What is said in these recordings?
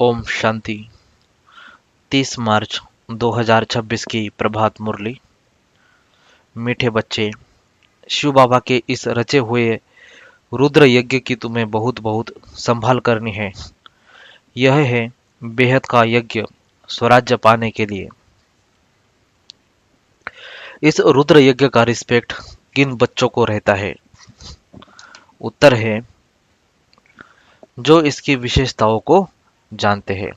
ओम शांति। 30 मार्च 2026 की प्रभात मुरली। मीठे बच्चे, शिव बाबा के इस रचे हुए रुद्र यज्ञ की तुम्हें बहुत बहुत संभाल करनी है। यह है बेहद का यज्ञ स्वराज्य पाने के लिए। इस रुद्र यज्ञ का रिस्पेक्ट किन बच्चों को रहता है? उत्तर है जो इसकी विशेषताओं को जानते हैं।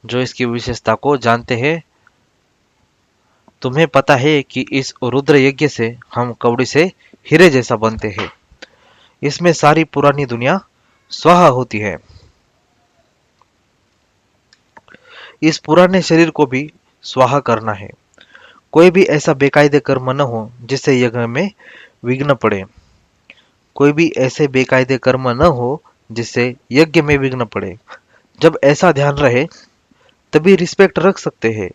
जो इसकी विशेषता को जानते हैं। तुम्हें पता है कि इस रुद्र यज्ञ से हम कवड़ी से हीरे जैसा बनते हैं। इसमें सारी पुरानी दुनिया स्वाहा होती है। इस पुराने शरीर को भी स्वाहा करना है। कोई भी ऐसा बेकायदे कर्म न हो जिससे यज्ञ में विघ्न पड़े। कोई भी ऐसे बेकायदे कर्म न हो जिससे यज्ञ में विघ्न पड़े। जब ऐसा ध्यान रहे तभी रिस्पेक्ट रख सकते हैं।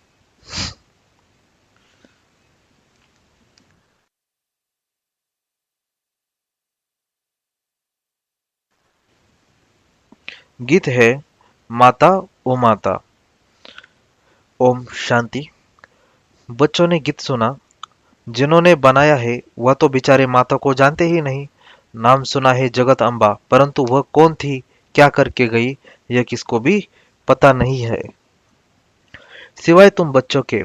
गीत है माता ओ माता। ओम शांति। बच्चों ने गीत सुना। जिन्होंने बनाया है वह तो बेचारे माता को जानते ही नहीं। नाम सुना है जगत अम्बा, परंतु वह कौन थी, क्या करके गई, यह किसको भी पता नहीं है। सिवाय तुम बच्चों के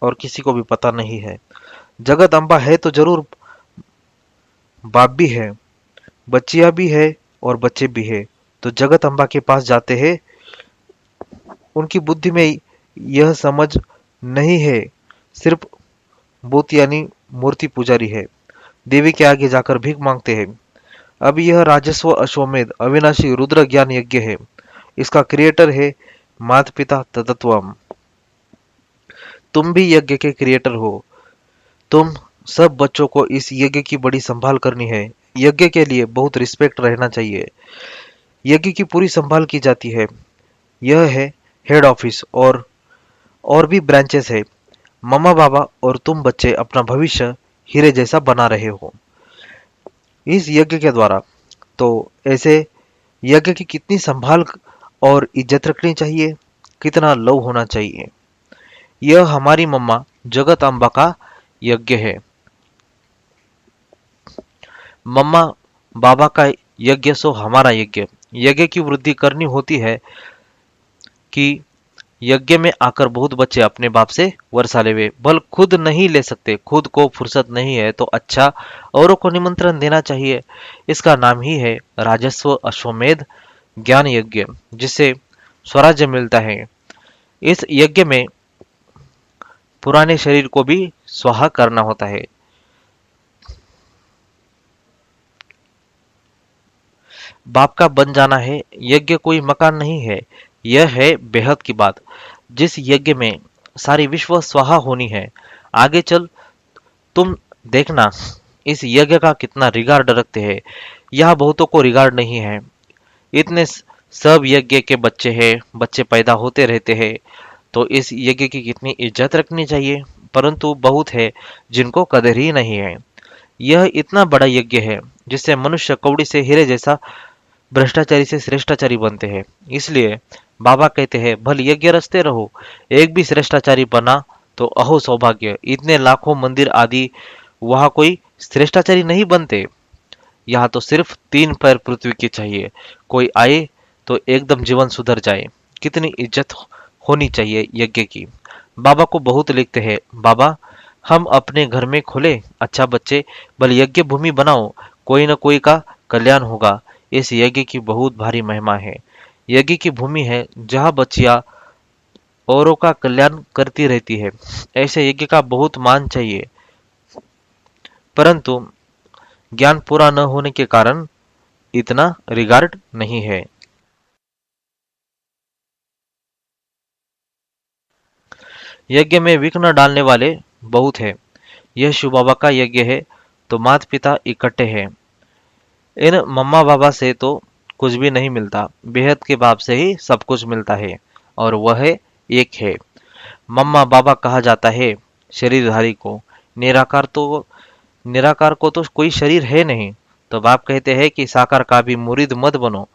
और किसी को भी पता नहीं है। जगत अम्बा है तो जरूर बाप भी है, बच्चियां भी है और बच्चे भी है। तो जगत अम्बा के पास जाते हैं। उनकी बुद्धि में यह समझ नहीं है, सिर्फ बुत यानी मूर्ति पुजारी है। देवी के आगे जाकर भीख मांगते हैं। अब यह राजस्व अश्वमेध अविनाशी रुद्र ज्ञान यज्ञ है। इसका क्रिएटर है माता पिता तत्वम। तुम भी यज्ञ के क्रिएटर हो। तुम सब बच्चों को इस यज्ञ की बड़ी संभाल करनी है। यज्ञ के लिए बहुत रिस्पेक्ट रहना चाहिए। यज्ञ की पूरी संभाल की जाती है। यह है हेड ऑफिस और भी ब्रांचेस है। मम्मा बाबा और तुम बच्चे अपना भविष्य हीरे जैसा बना रहे हो इस यज्ञ के द्वारा। तो ऐसे यज्ञ की कितनी संभाल और इज्जत रखनी चाहिए, कितना लव होना चाहिए। यह हमारी मम्मा जगत अम्बा का यज्ञ है। मम्मा बाबा का यज्ञ सो हमारा यज्ञ। यज्ञ की वृद्धि करनी होती है कि यज्ञ में आकर बहुत बच्चे अपने बाप से वर्षा लेवे। भल खुद नहीं ले सकते, खुद को फुर्सत नहीं है तो अच्छा औरों को निमंत्रण देना चाहिए। इसका नाम ही है राजस्व अश्वमेध ज्ञान यज्ञ, जिससे स्वराज्य मिलता है। इस यज्ञ में पुराने शरीर को भी स्वाहा करना होता है। बाप का बन जाना है। यज्ञ कोई मकान नहीं है, यह है बेहद की बात। जिस यज्ञ में सारी विश्व स्वाहा होनी है। आगे चल तुम देखना इस यज्ञ का कितना रिगार्ड रखते हैं। यह बहुतों को रिगार्ड नहीं है। इतने सब यज्ञ के बच्चे हैं, बच्चे पैदा होते रहते हैं, तो इस यज्ञ की कितनी इज्जत रखनी चाहिए। परंतु बहुत है जिनको कदर ही नहीं है। यह इतना बड़ा यज्ञ है जिससे मनुष्य कौड़ी से हीरे जैसा भ्रष्टाचारी से श्रेष्ठाचारी बनते हैं। इसलिए बाबा कहते हैं भल यज्ञ रचते रहो। एक भी श्रेष्ठाचारी बना तो अहो सौभाग्य। इतने लाखों मंदिर आदि, वहां कोई श्रेष्ठाचारी नहीं बनते। यहाँ तो सिर्फ 3 पैर पृथ्वी के चाहिए। कोई आए तो एकदम जीवन सुधर जाए। कितनी इज्जत होनी चाहिए यज्ञ की। बाबा को बहुत लिखते हैं, बाबा हम अपने घर में खोले अच्छा बच्चे, भल यज्ञ भूमि बनाओ, कोई न कोई का कल्याण होगा। इस यज्ञ की बहुत भारी महिमा है। यज्ञ की भूमि है जहाँ बच्चियां औरों का कल्याण करती रहती है। ऐसे यज्ञ का बहुत मान चाहिए, परंतु ज्ञान पूरा न होने के कारण इतना रिगार्ड नहीं है। यज्ञ में विघ्न डालने वाले बहुत है। यह शिव बाबा का यज्ञ है तो माता पिता इकट्ठे हैं। इन मम्मा बाबा से तो कुछ भी नहीं मिलता, बेहद के बाप से ही सब कुछ मिलता है, और वह एक है। मम्मा बाबा कहा जाता है शरीरधारी को। निराकार को तो कोई शरीर है नहीं, तो बाप कहते हैं कि साकार का भी मुरीद मत बनो,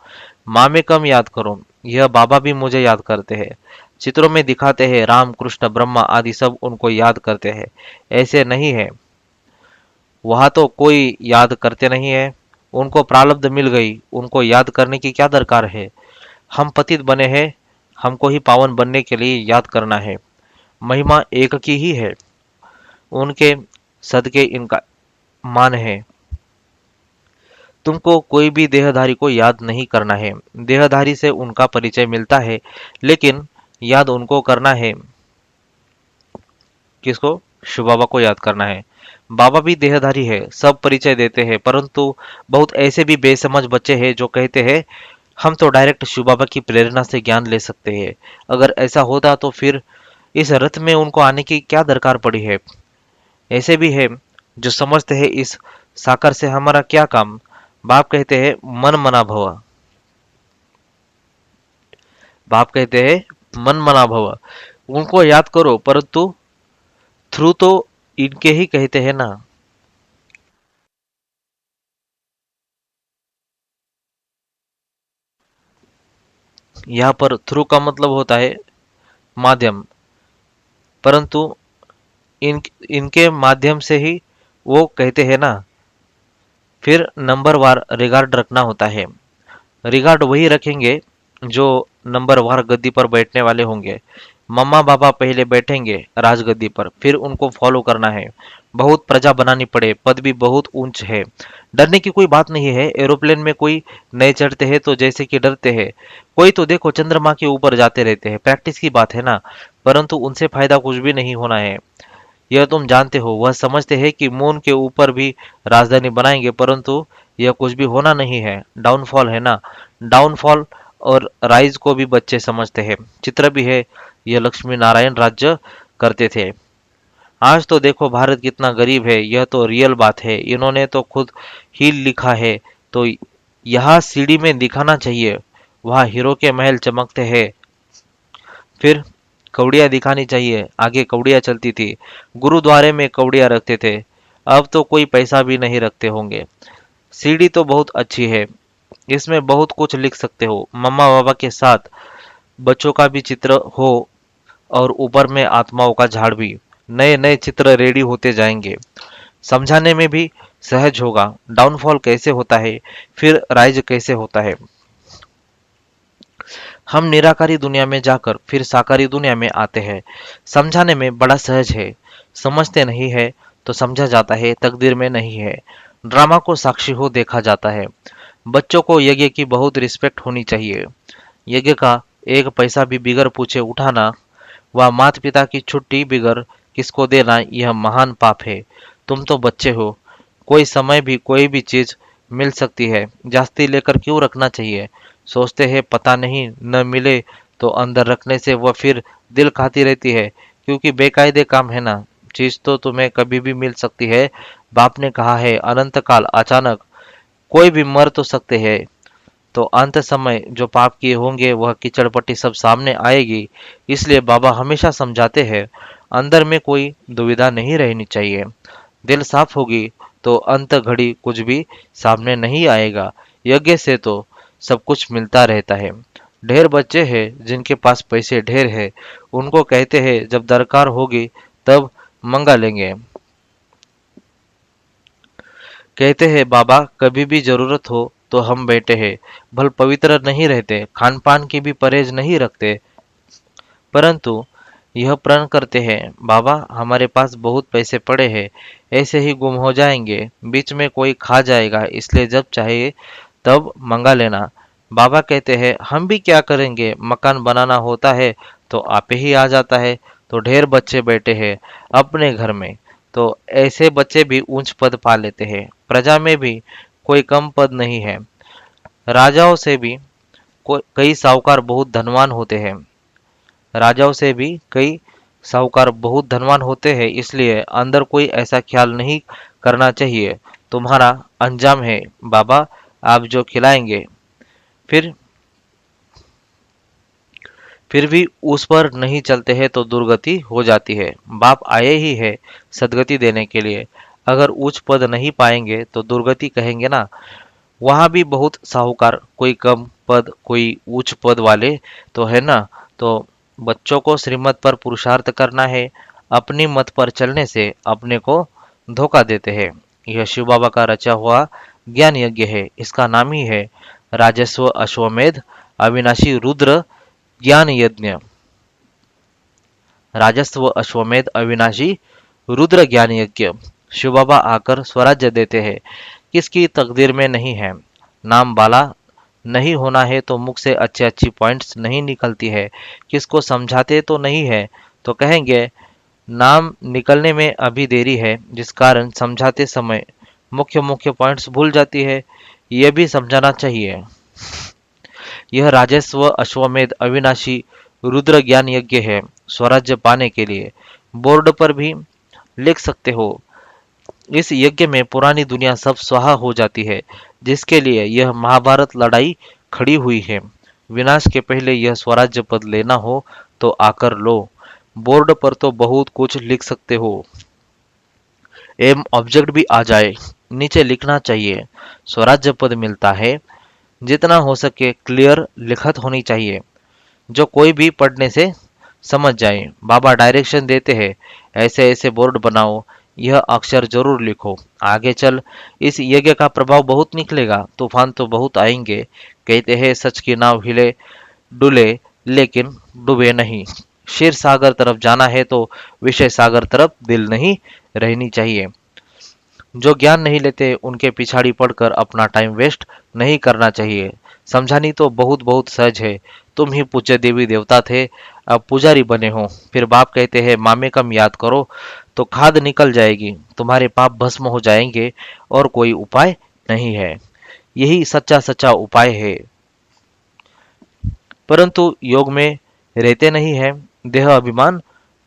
माँ में कम याद करो। यह बाबा भी मुझे याद करते हैं, चित्रों में दिखाते हैं राम कृष्ण ब्रह्मा आदि सब उनको याद करते हैं। ऐसे नहीं है, वहां तो कोई याद करते नहीं है। उनको प्रारब्ध मिल गई, उनको याद करने की क्या दरकार है। हम पतित बने हैं, हमको ही पावन बनने के लिए याद करना है। महिमा एक की ही है, उनके सदके इनका मान है। तुमको कोई भी देहधारी को याद नहीं करना है। देहधारी से उनका परिचय मिलता है, लेकिन याद उनको करना है। किसको? शिव बाबा को याद करना है। बाबा भी देहधारी है, सब परिचय देते हैं, परंतु बहुत ऐसे भी बेसमझ बच्चे हैं जो कहते हैं हम तो डायरेक्ट शिव बाबा की प्रेरणा से ज्ञान ले सकते हैं। अगर ऐसा होता तो फिर इस रथ में उनको आने की क्या दरकार पड़ी है। ऐसे भी है जो समझते हैं इस साकर से हमारा क्या काम। बाप कहते हैं मन मना भव। बाप कहते हैं मन मना भव, उनको याद करो, परंतु थ्रू तो इनके ही कहते हैं ना। यहाँ पर थ्रू का मतलब होता है माध्यम, परंतु इनके माध्यम से ही वो कहते हैं ना। फिर नंबर वार रिगार्ड रखना होता है। रिगार्ड वही रखेंगे जो नंबर वार गद्दी पर बैठने वाले होंगे। मम्मा बाबा पहले बैठेंगे राजगद्दी पर, फिर उनको फॉलो करना है। बहुत प्रजा बनानी पड़े, पद भी बहुत ऊंच है। डरने की कोई बात नहीं है। एरोप्लेन में कोई नए चढ़ते हैं तो जैसे कि डरते हैं, कोई तो देखो चंद्रमा के ऊपर जाते रहते हैं, प्रैक्टिस की बात है ना। परंतु उनसे फायदा कुछ भी नहीं होना है, यह तुम जानते हो। वह समझते हैं कि मून के ऊपर भी राजधानी बनाएंगे, परंतु यह कुछ भी होना नहीं है, डाउनफॉल है ना। डाउनफॉल और राइज को भी बच्चे समझते हैं। चित्र भी है, यह लक्ष्मी नारायण राज्य करते थे। आज तो देखो भारत कितना गरीब है, यह तो रियल बात है, इन्होंने तो खुद ही लिखा है। तो यहाँ सीढ़ी में दिखाना चाहिए, वहाँ हीरो के महल चमकते हैं। फिर कौड़ियाँ दिखानी चाहिए, आगे कौड़ियाँ चलती थी, गुरुद्वारे में कौड़ियाँ रखते थे। अब तो कोई पैसा भी नहीं रखते होंगे। सीढ़ी तो बहुत अच्छी है, इसमें बहुत कुछ लिख सकते हो। मम्मा बाबा के साथ बच्चों का भी चित्र हो, और ऊपर में आत्माओं का झाड़ भी। नए नए चित्र रेडी होते जाएंगे, समझाने में भी सहज होगा। डाउनफॉल कैसे होता है, फिर राइज कैसे होता है। हम निराकारी दुनिया में जाकर फिर साकारी दुनिया में आते हैं। समझाने में बड़ा सहज है, समझते नहीं है तो समझा जाता है, तकदीर में नहीं है। ड्रामा को साक्षी हो देखा जाता है। बच्चों को यज्ञ की बहुत रिस्पेक्ट होनी चाहिए। यज्ञ का एक पैसा भी बिगर पूछे उठाना, व माता पिता की छुट्टी बिगर किसको देना, यह महान पाप है। तुम तो बच्चे हो, कोई समय भी कोई भी चीज मिल सकती है, जास्ती लेकर क्यों रखना चाहिए। सोचते हैं पता नहीं न मिले तो अंदर रखने से वह फिर दिल खाती रहती है, क्योंकि बेकायदे काम है ना। चीज तो तुम्हें कभी भी मिल सकती है। बाप ने कहा है अनंत काल अचानक कोई भी मर तो सकते हैं। तो अंत समय जो पाप किए होंगे वह कीचड़पट्टी सब सामने आएगी। इसलिए बाबा हमेशा समझाते हैं अंदर में कोई दुविधा नहीं रहनी चाहिए। दिल साफ होगी तो अंत घड़ी कुछ भी सामने नहीं आएगा। यज्ञ से तो सब कुछ मिलता रहता है। ढेर बच्चे हैं जिनके पास पैसे ढेर है, उनको कहते हैं जब दरकार होगी तब मंगा लेंगे। कहते हैं बाबा कभी भी जरूरत हो तो हम बैठे हैं। भल पवित्र नहीं रहते, खान पान की भी परहेज नहीं रखते, परंतु यह प्रण करते हैं बाबा हमारे पास बहुत पैसे पड़े हैं, ऐसे ही गुम हो जाएंगे, बीच में कोई खा जाएगा, इसलिए जब चाहे तब मंगा लेना। बाबा कहते हैं हम भी क्या करेंगे, मकान बनाना होता है तो आपे ही आ जाता है। तो ढेर बच्चे बैठे हैं अपने घर में, तो ऐसे बच्चे भी ऊंच पद पा लेते हैं। प्रजा में भी कोई कम पद नहीं है। राजाओं से भी कई साहूकार बहुत धनवान होते हैं। राजाओं से भी कई साहूकार बहुत धनवान होते हैं, इसलिए अंदर कोई ऐसा ख्याल नहीं करना चाहिए तुम्हारा अंजाम है बाबा आप जो खिलाएंगे। फिर फिर भी उस पर नहीं चलते हैं तो दुर्गति हो जाती है। बाप आए ही है सदगति देने के लिए। अगर उच्च पद नहीं पाएंगे तो दुर्गति कहेंगे ना। वहां भी बहुत साहूकार, कोई कम पद कोई उच्च पद वाले तो है ना। तो बच्चों को श्रीमत पर पुरुषार्थ करना है, अपनी मत पर चलने से अपने को धोखा देते हैं। यह शिव बाबा का रचा हुआ ज्ञान यज्ञ है। इसका नाम ही है राजस्व अश्वमेध अविनाशी रुद्र ज्ञान यज्ञ। राजस्व अश्वमेध अविनाशी रुद्र ज्ञान यज्ञ। शिव बाबा आकर स्वराज्य देते हैं, किसकी तकदीर में नहीं है। नाम बाला नहीं होना है तो मुख से अच्छी अच्छी पॉइंट्स नहीं निकलती है। किसको समझाते तो नहीं है तो कहेंगे नाम निकलने में अभी देरी है, जिस कारण समझाते समय मुख्य मुख्य पॉइंट्स भूल जाती है। यह भी समझाना चाहिए। यह राजस्व अश्वमेध अविनाशी रुद्र ज्ञान यज्ञ है। स्वराज्य पाने के लिए बोर्ड पर भी लिख सकते हो। इस यज्ञ में पुरानी दुनिया सब स्वाहा हो जाती है, जिसके लिए यह महाभारत लड़ाई खड़ी हुई है। विनाश के पहले यह स्वराज्य पद लेना हो तो आकर लो। बोर्ड पर तो बहुत कुछ लिख सकते हो, एम ऑब्जेक्ट भी आ जाए। नीचे लिखना चाहिए स्वराज्य पद मिलता है, जितना हो सके क्लियर लिखत होनी चाहिए, जो कोई भी पढ़ने से समझ जाए। बाबा डायरेक्शन देते हैं, ऐसे ऐसे बोर्ड बनाओ, यह अक्षर जरूर लिखो। आगे चल इस यज्ञ का प्रभाव बहुत निकलेगा, तूफान तो बहुत आएंगे। कहते हैं सच की नाव हिले डुले लेकिन डूबे नहीं। क्षीर सागर तरफ जाना है तो विषय सागर तरफ दिल नहीं रहनी चाहिए। जो ज्ञान नहीं लेते उनके पिछाड़ी पड़कर अपना टाइम वेस्ट नहीं करना चाहिए। समझानी तो बहुत बहुत सहज है। तुम ही पूज्य देवी देवता थे, अब पुजारी बने हो। फिर बाप कहते हैं मामे कम याद करो तो खाद निकल जाएगी, तुम्हारे पाप भस्म हो जाएंगे और कोई उपाय नहीं है। यही सच्चा सच्चा उपाय है। परंतु योग में रहते नहीं है, देह अभिमान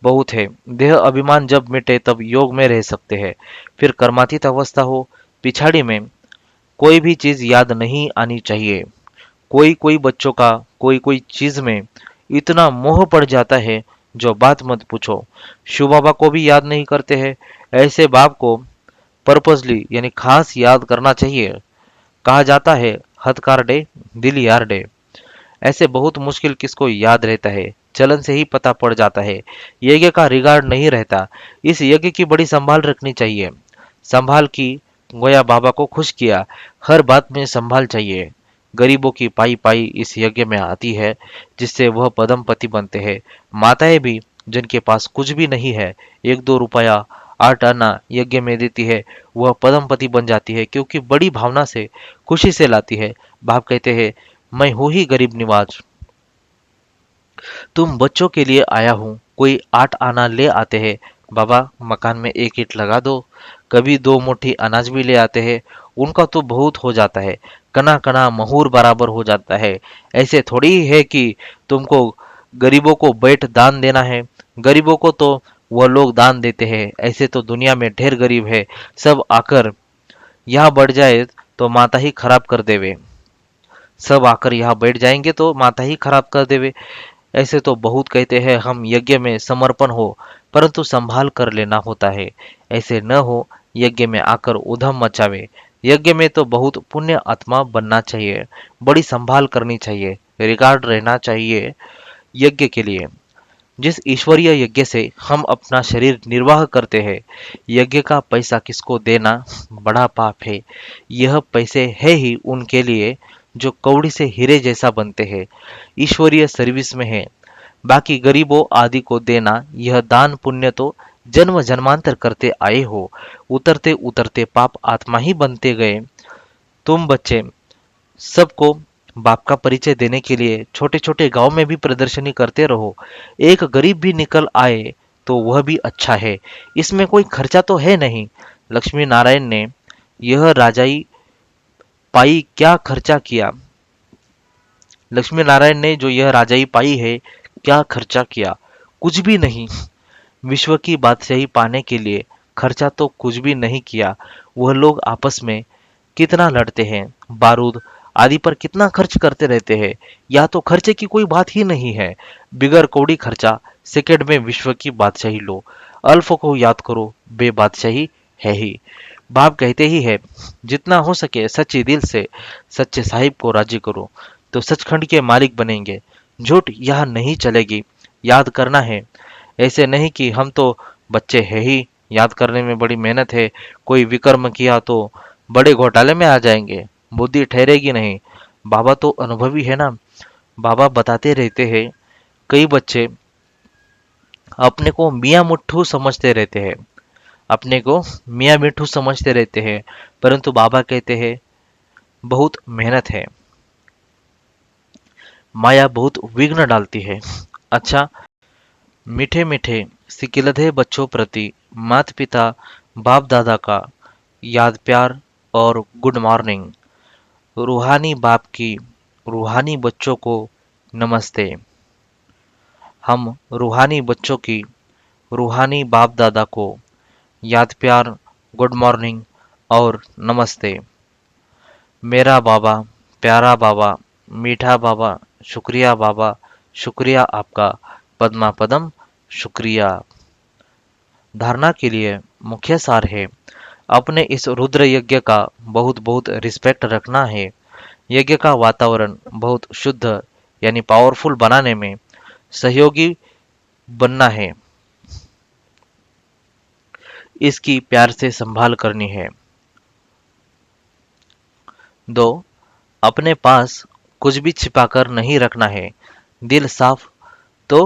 बहुत है। देह अभिमान जब मिटे तब योग में रह सकते हैं। फिर कर्मातीत अवस्था हो, पिछाड़ी में कोई भी चीज याद नहीं आनी चाहिए। कोई कोई बच्चों का कोई कोई चीज में इतना मोह पड़ जाता है जो बात मत पूछो। शिव बाबा को भी याद नहीं करते हैं। ऐसे बाप को पर्पसली यानी खास याद करना चाहिए। कहा जाता है हथकार डे दिल यार डे। ऐसे बहुत मुश्किल किसको याद रहता है, चलन से ही पता पड़ जाता है। यज्ञ का रिगार्ड नहीं रहता। इस यज्ञ की बड़ी संभाल रखनी चाहिए। संभाल की गोया बाबा को खुश किया, हर बात में संभाल चाहिए। गरीबों की पाई पाई इस यज्ञ में आती है, जिससे वह पदमपति बनते हैं। माताएं भी जिनके पास कुछ भी नहीं है, 1-2 रुपया 8 आना यज्ञ में देती है, वह पदमपति बन जाती है, क्योंकि बड़ी भावना से खुशी से लाती है। बाप कहते हैं मैं हूं ही गरीब निवाज, तुम बच्चों के लिए आया हूँ। कोई 8 आना ले आते हैं, बाबा मकान में एक ईंट लगा दो। कभी 2 मुट्ठी अनाज भी ले आते हैं, उनका तो बहुत हो जाता है, कना कना महूर बराबर हो जाता है। ऐसे थोड़ी है कि तुमको गरीबों को बैठ दान देना है। गरीबों को तो वह लोग दान देते हैं। ऐसे तो दुनिया में ढेर गरीब है, सब आकर यहाँ बढ़ जाए तो माता ही खराब कर देवे। सब आकर यहाँ बैठ जाएंगे तो माता ही खराब कर देवे। ऐसे तो बहुत कहते हैं हम यज्ञ में समर्पण हो, परंतु संभाल कर लेना होता है। ऐसे न हो यज्ञ में आकर उधम मचावे। यज्ञ में तो बहुत पुण्य आत्मा बनना चाहिए, बड़ी संभाल करनी चाहिए, रिकॉर्ड रहना चाहिए यज्ञ के लिए। जिस ईश्वरीय यज्ञ से हम अपना शरीर निर्वाह करते हैं, यज्ञ का पैसा किसको देना बड़ा पाप है। यह पैसे है ही उनके लिए जो कौड़ी से हीरे जैसा बनते हैं, ईश्वरीय सर्विस में है। बाकी गरीबों आदि को देना यह दान पुण्य तो जन्म जन्मांतर करते आए हो। उतरते उतरते पाप आत्मा ही बनते गए। तुम बच्चे सबको बाप का परिचय देने के लिए छोटे छोटे गांव में भी प्रदर्शनी करते रहो। एक गरीब भी निकल आए तो वह भी अच्छा है, इसमें कोई खर्चा तो है नहीं। लक्ष्मी नारायण ने यह राजाई पाई क्या खर्चा किया। लक्ष्मी नारायण ने जो यह राजाई पाई है क्या खर्चा किया, कुछ भी नहीं। विश्व की बादशाही पाने के लिए खर्चा तो कुछ भी नहीं किया। वह लोग आपस में कितना लड़ते हैं, बारूद आदि पर कितना खर्च करते रहते हैं। या तो खर्चे की कोई बात ही नहीं है। बिगर कौड़ी खर्चा सेकंड में विश्व की बादशाही लो। अल्फ को याद करो, बे बादशाही है ही। बाप कहते ही है, जितना हो सके सच्चे दिल से सच्चे साहिब को राजी करो तो सचखंड के मालिक बनेंगे। झूठ यहाँ नहीं चलेगी। याद करना है, ऐसे नहीं कि हम तो बच्चे हैं ही, याद करने में बड़ी मेहनत है, कोई विकर्म किया तो बड़े घोटाले में आ जाएंगे, बुद्धि ठहरेगी नहीं। बाबा तो अनुभवी है ना। बाबा बताते रहते हैं, कई बच्चे अपने को मियाँ मुट्ठू समझते रहते हैं, अपने को मियाँ मिट्ठू समझते रहते हैं, परंतु बाबा कहते हैं बहुत मेहनत है, माया बहुत विघ्न डालती है। अच्छा, मीठे मीठे सिकिलधे बच्चों प्रति माता पिता बाप दादा का याद प्यार और गुड मॉर्निंग। रूहानी बाप की रूहानी बच्चों को नमस्ते। हम रूहानी बच्चों की रूहानी बाप दादा को याद प्यार, गुड मॉर्निंग और नमस्ते। मेरा बाबा, प्यारा बाबा, मीठा बाबा, शुक्रिया बाबा, शुक्रिया आपका, पद्मा पदम, शुक्रिया। धारणा के लिए मुख्य सार है, अपने इस रुद्र यज्ञ का बहुत बहुत रिस्पेक्ट रखना है। यज्ञ का वातावरण बहुत शुद्ध यानी पावरफुल बनाने में सहयोगी बनना है। इसकी प्यार से संभाल करनी है। 2. अपने पास कुछ भी छिपाकर नहीं रखना है। दिल साफ तो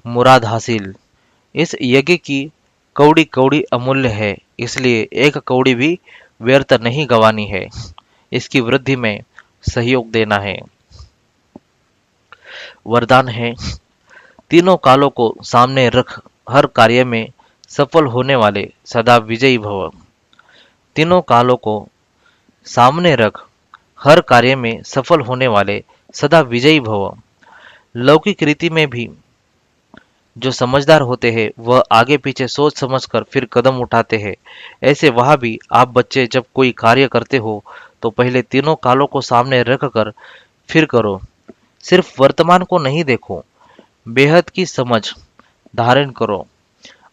मुराद हासिल। इस यज्ञ की कौड़ी कौड़ी अमूल्य है, इसलिए एक कौड़ी भी व्यर्थ नहीं गंवानी है। इसकी वृद्धि में सहयोग देना है। वरदान है, तीनों कालों को सामने रख हर कार्य में सफल होने वाले सदा विजयी भव। तीनों कालों को सामने रख हर कार्य में सफल होने वाले सदा विजयी भव। लौकिक रीति में भी जो समझदार होते हैं वह आगे पीछे सोच समझकर फिर कदम उठाते हैं। ऐसे वहां भी आप बच्चे जब कोई कार्य करते हो तो पहले तीनों कालों को सामने रख कर फिर करो। सिर्फ वर्तमान को नहीं देखो, बेहद की समझ धारण करो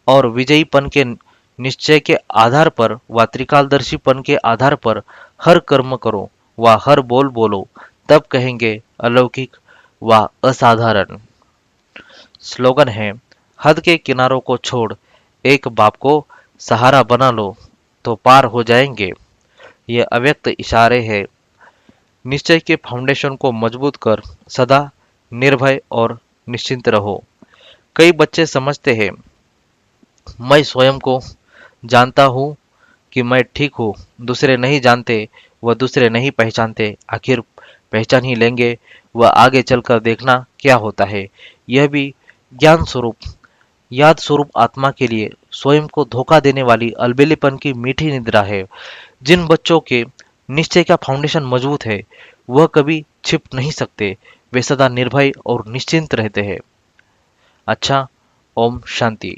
और विजयीपन के निश्चय के आधार पर व त्रिकालदर्शीपन के आधार पर हर कर्म करो व हर बोल बोलो, तब कहेंगे अलौकिक व असाधारण। स्लोगन है, हद के किनारों को छोड़ एक बाप को सहारा बना लो तो पार हो जाएंगे। ये अव्यक्त इशारे हैं। निश्चय के फाउंडेशन को मजबूत कर सदा निर्भय और निश्चिंत रहो। कई बच्चे समझते हैं, मैं स्वयं को जानता हूँ कि मैं ठीक हूँ, दूसरे नहीं जानते, वह दूसरे नहीं पहचानते, आखिर पहचान ही लेंगे, वह आगे चलकर देखना क्या होता है। यह भी ज्ञान स्वरूप याद स्वरूप आत्मा के लिए स्वयं को धोखा देने वाली अलबेलेपन की मीठी निद्रा है। जिन बच्चों के निश्चय का फाउंडेशन मजबूत है वह कभी छिप नहीं सकते, वे सदा निर्भय और निश्चिंत रहते हैं। अच्छा, ओम शांति।